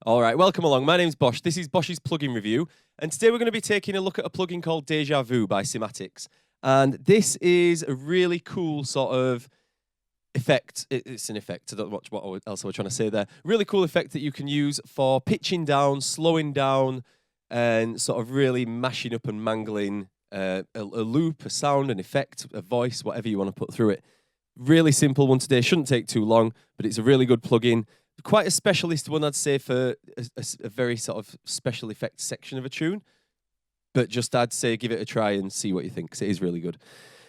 All right, welcome along. My name's Bosch. This is Bosch's plugin review. And today we're going to be taking a look at a plugin called Deja-Vu by Cymatics. And this is a really cool sort of effect. It's an effect. I don't know what else I was trying to say there. Really cool effect that you can use for pitching down, slowing down, and sort of really mashing up and mangling a loop, a sound, an effect, a voice, whatever you want to put through it. Really simple one today. Shouldn't take too long, but it's a really good plugin. Quite a specialist one, I'd say, for a very sort of special effects section of a tune. But just, I'd say, give it a try and see what you think, because it is really good.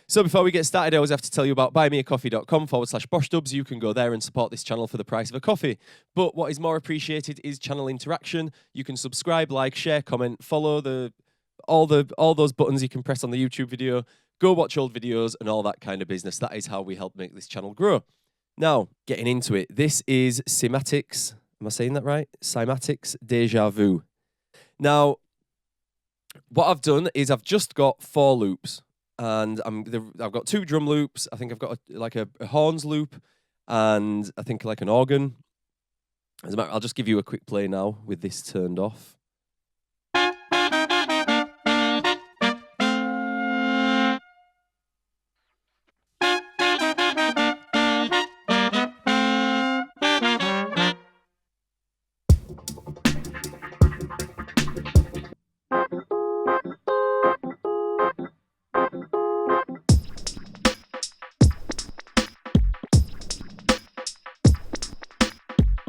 So before we get started, I always have to tell you about buymeacoffee.com/BoschDubs. You can go there and support this channel for the price of a coffee. But what is more appreciated is channel interaction. You can subscribe, like, share, comment, follow all those buttons you can press on the YouTube video. Go watch old videos and all that kind of business. That is how we help make this channel grow. Now, getting into it, this is Cymatics. Am I saying that right? Cymatics Deja-Vu. Now, what I've done is I've just got 4 loops, and I've got 2 drum loops. I think I've got a horns loop, and I think like an organ. As a matter, I'll just give you a quick play now with this turned off.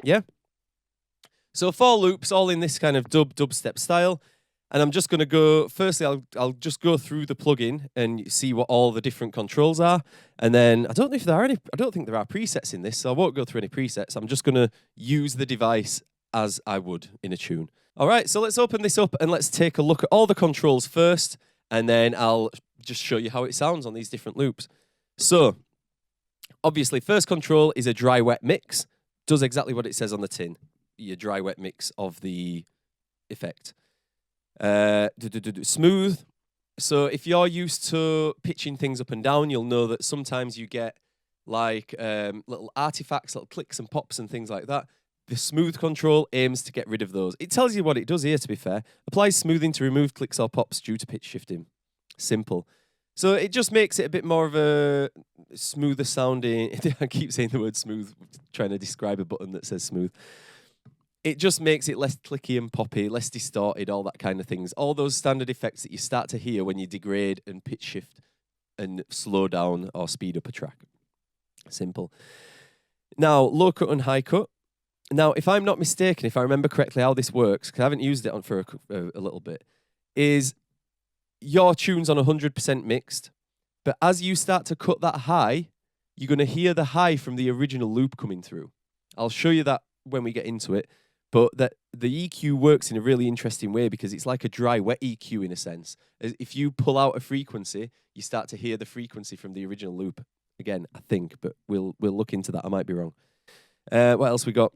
Yeah. So 4 loops, all in this kind of dubstep style. And I'm just going to go, firstly, I'll just go through the plugin and see what all the different controls are. And then, I don't think there are presets in this, so I won't go through any presets. I'm just going to use the device as I would in a tune. All right, so let's open this up and let's take a look at all the controls first. And then I'll just show you how it sounds on these different loops. So, obviously, first control is a dry-wet mix. Does exactly what it says on the tin. Your dry-wet mix of the effect. Smooth. So if you're used to pitching things up and down, you'll know that sometimes you get like little artifacts, little clicks and pops and things like that. The smooth control aims to get rid of those. It tells you what it does here, to be fair. Applies smoothing to remove clicks or pops due to pitch shifting. Simple. So it just makes it a bit more of a smoother sounding. I keep saying the word smooth, trying to describe a button that says smooth. It just makes it less clicky and poppy, less distorted, all that kind of things. All those standard effects that you start to hear when you degrade and pitch shift and slow down or speed up a track. Simple. Now, low cut and high cut. Now, if I'm not mistaken, if I remember correctly how this works, because I haven't used it for a little bit, is your tune's on 100% mixed, but as you start to cut that high, you're going to hear the high from the original loop coming through. I'll show you that when we get into it, but that the EQ works in a really interesting way because it's like a dry, wet EQ in a sense. If you pull out a frequency, you start to hear the frequency from the original loop. Again, I think, but we'll look into that. I might be wrong. What else we got?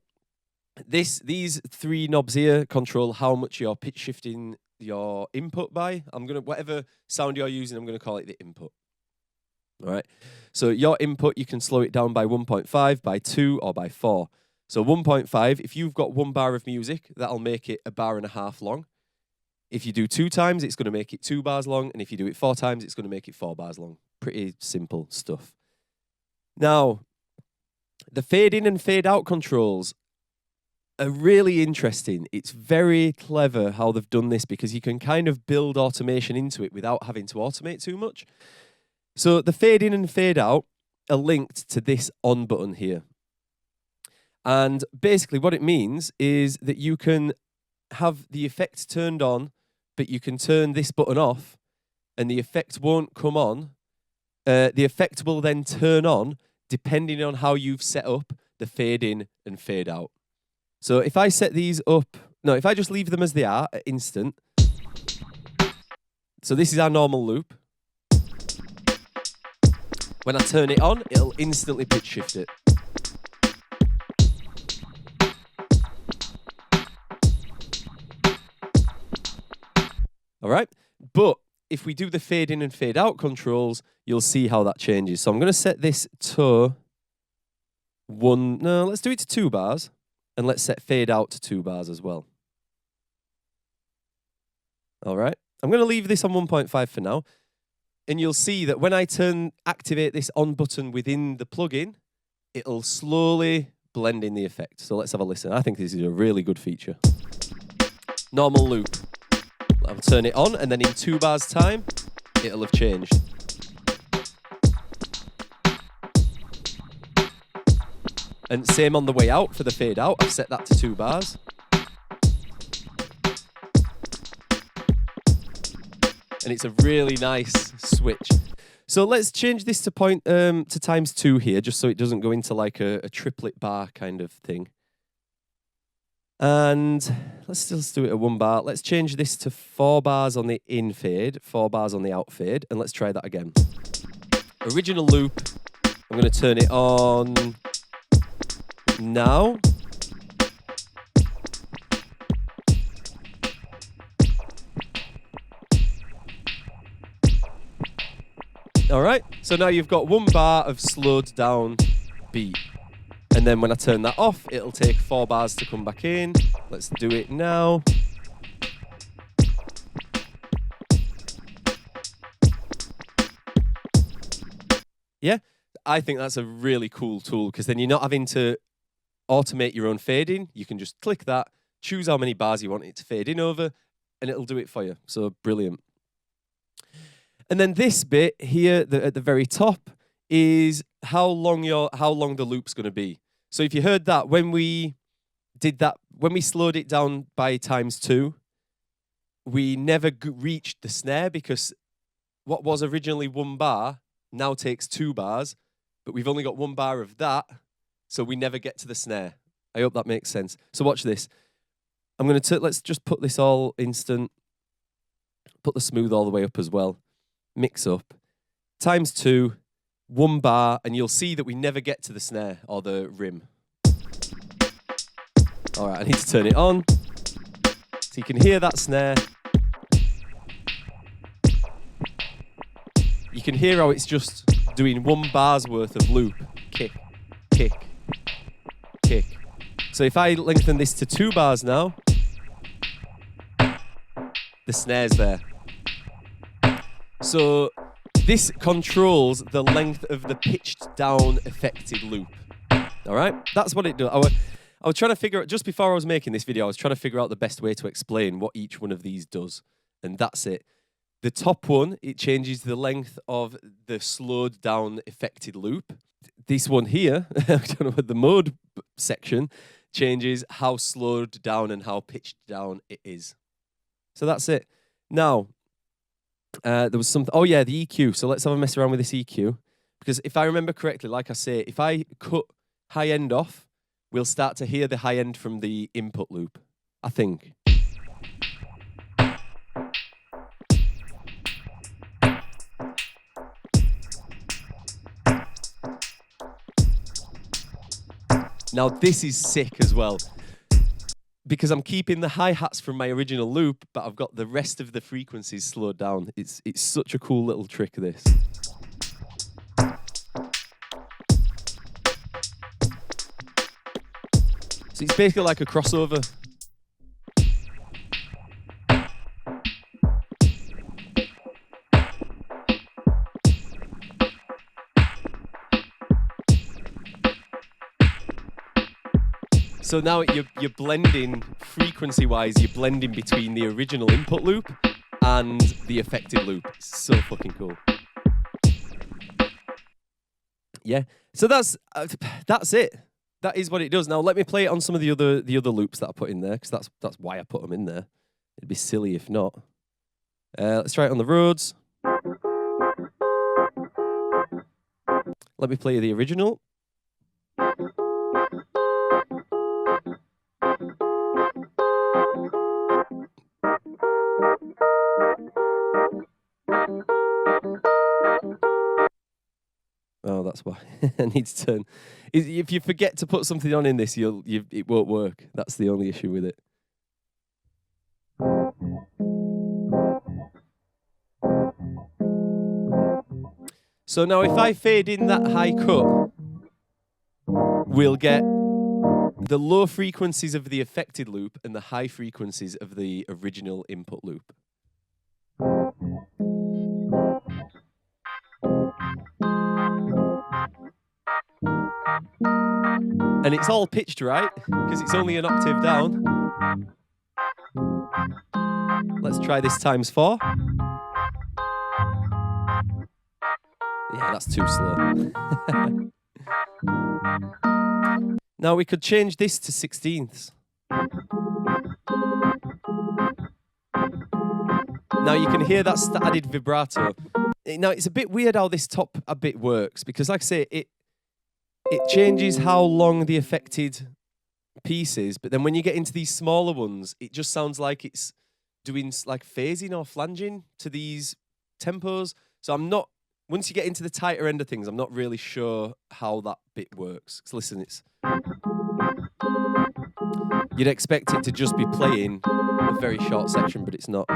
These 3 knobs here control how much you're pitch shifting your input by. Whatever sound you're using, I'm gonna call it the input. All right. So your input, you can slow it down by 1.5, by 2, or by 4. So 1.5, if you've got 1 bar of music, that'll make it 1.5 bars long. If you do 2 times, it's gonna make it 2 bars long, and if you do it 4 times, it's gonna make it 4 bars long. Pretty simple stuff. Now, the fade in and fade out controls are really interesting. It's very clever how they've done this because you can kind of build automation into it without having to automate too much. So the fade in and fade out are linked to this on button here. And basically what it means is that you can have the effect turned on, but you can turn this button off and the effect won't come on. The effect will then turn on depending on how you've set up the fade in and fade out. So if I set these up, no, if I just leave them as they are at instant. So this is our normal loop. When I turn it on, it'll instantly pitch shift it. All right. But if we do the fade in and fade out controls, you'll see how that changes. So I'm going to set this to let's do it to 2 bars. And let's set fade out to 2 bars as well. All right. I'm going to leave this on 1.5 for now. And you'll see that when I activate this on button within the plugin, it'll slowly blend in the effect. So let's have a listen. I think this is a really good feature. Normal loop. I'll turn it on, and then in 2 bars time, it'll have changed. And same on the way out for the fade out. I've set that to 2 bars. And it's a really nice switch. So let's change this to ×2 here, just so it doesn't go into like a triplet bar kind of thing. And let's do it at 1 bar. Let's change this to 4 bars on the in fade, 4 bars on the out fade, and let's try that again. Original loop. I'm going to turn it on now. All right, so now you've got 1 bar of slowed down beat. And then when I turn that off, it'll take 4 bars to come back in. Let's do it now. Yeah, I think that's a really cool tool because then you're not having to automate your own fading. You can just click that, choose how many bars you want it to fade in over, and it'll do it for you. So brilliant. And then this bit here at the very top is how long the loop's going to be. So if you heard that, when we slowed it down by ×2, we never reached the snare because what was originally 1 bar now takes 2 bars, but we've only got 1 bar of that, so we never get to the snare. I hope that makes sense. So watch this. Let's just put this all instant, put the smooth all the way up as well. Mix up, ×2, 1 bar, and you'll see that we never get to the snare or the rim. All right, I need to turn it on. So you can hear that snare. You can hear how it's just doing 1 bar's worth of loop. Kick, kick, kick. So if I lengthen this to 2 bars now, the snare's there. So this controls the length of the pitched down affected loop. All right, that's what it does. I was trying to figure out, just before I was making this video, I was trying to figure out the best way to explain what each one of these does. And that's it. The top one, it changes the length of the slowed down affected loop. This one here, I don't know what the mode section, changes how slowed down and how pitched down it is. So that's it. Now, there was something, oh yeah, the EQ. So let's have a mess around with this EQ. Because if I remember correctly, like I say, if I cut high end off, we'll start to hear the high end from the input loop, I think. Now this is sick as well, because I'm keeping the hi-hats from my original loop, but I've got the rest of the frequencies slowed down. It's such a cool little trick, this. So it's basically like a crossover. So now you're blending, frequency-wise, you're blending between the original input loop and the affected loop. It's so fucking cool. Yeah, so that's it. That is what it does. Now let me play it on some of the other loops that I put in there, because that's why I put them in there. It'd be silly if not. Let's try it on the Rhodes. Let me play the original. Oh, that's why I need to turn. If you forget to put something on in this, it won't work. That's the only issue with it. So now if I fade in that high cut, we'll get the low frequencies of the affected loop and the high frequencies of the original input loop. And it's all pitched right, because it's only an octave down. Let's try this times 4. Yeah, that's too slow. Now we could change this to 16ths. Now you can hear that added vibrato. Now it's a bit weird how this top a bit works, because like I say, it changes how long the affected piece is, but then when you get into these smaller ones, it just sounds like it's doing like phasing or flanging to these tempos. So I'm not, once you get into the tighter end of things, I'm not really sure how that bit works. So listen, it's, you'd expect it to just be playing a very short section, but it's not.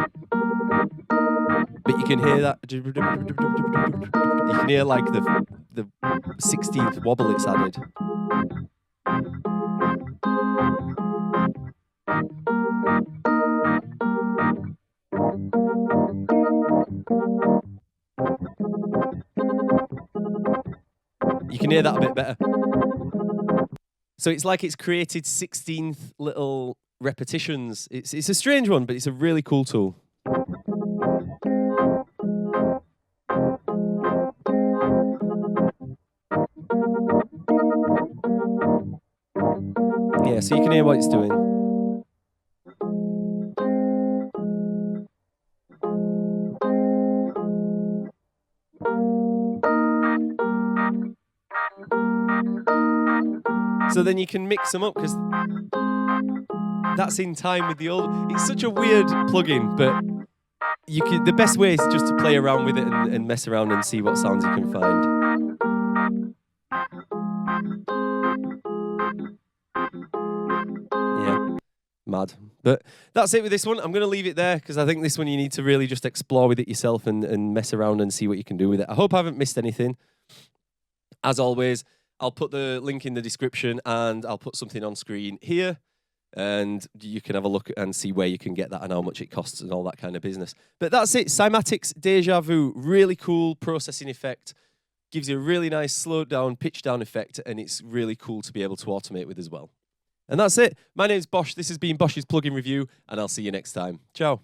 But you can hear that. You can hear like the 16th wobble it's added. You can hear that a bit better. So it's like it's created 16th little repetitions. It's a strange one, but it's a really cool tool. Yeah, so you can hear what it's doing. So then you can mix them up, because that's in time with the old. It's such a weird plugin, but you can. The best way is just to play around with it and mess around and see what sounds you can find. Yeah, mad. But that's it with this one. I'm going to leave it there, because I think this one you need to really just explore with it yourself and mess around and see what you can do with it. I hope I haven't missed anything. As always, I'll put the link in the description, and I'll put something on screen here, and you can have a look and see where you can get that and how much it costs and all that kind of business. But that's it. Cymatics Deja-Vu. Really cool processing effect. Gives you a really nice slowed down, pitch down effect, and it's really cool to be able to automate with as well. And that's it. My name's Bosch. This has been Bosch's Plugin Review, and I'll see you next time. Ciao.